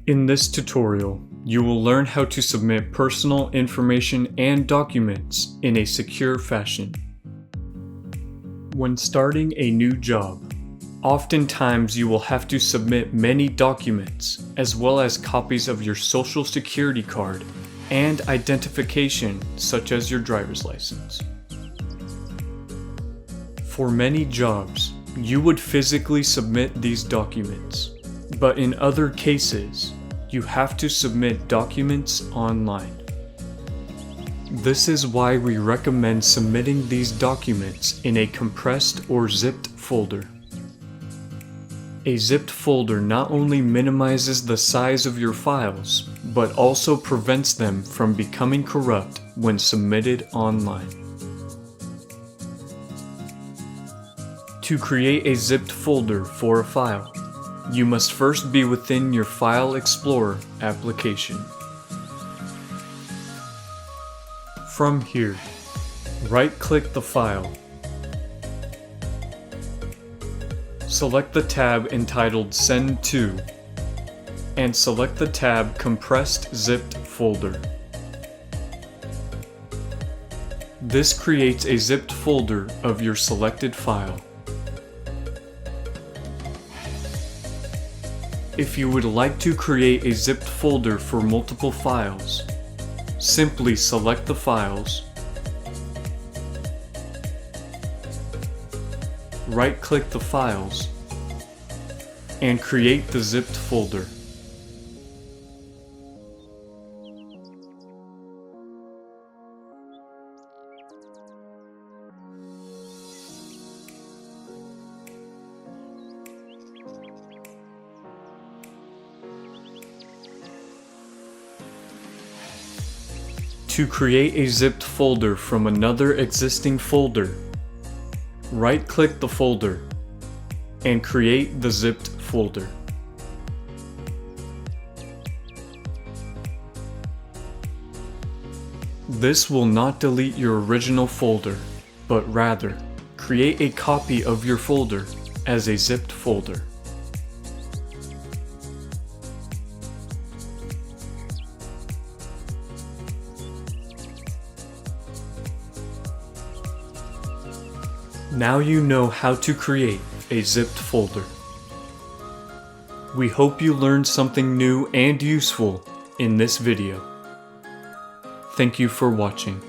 In this tutorial, you will learn how to submit personal information and documents in a secure fashion. When starting a new job, oftentimes you will have to submit many documents, as well as copies of your social security card and identification such as your driver's license. For many jobs, you would physically submit these documents, but in other cases, you have to submit documents online. This is why we recommend submitting these documents in a compressed or zipped folder. A zipped folder not only minimizes the size of your files, but also prevents them from becoming corrupt when submitted online. To create a zipped folder for a file, you must first be within your File Explorer application. From here, right-click the file. Select the tab entitled Send To, and select the tab Compressed Zipped Folder. This creates a zipped folder of your selected file. If you would like to create a zipped folder for multiple files, simply select the files, right-click the files, and create the zipped folder. To create a zipped folder from another existing folder, right-click the folder and create the zipped folder. This will not delete your original folder, but rather create a copy of your folder as a zipped folder. Now you know how to create a zipped folder. We hope you learned something new and useful in this video. Thank you for watching.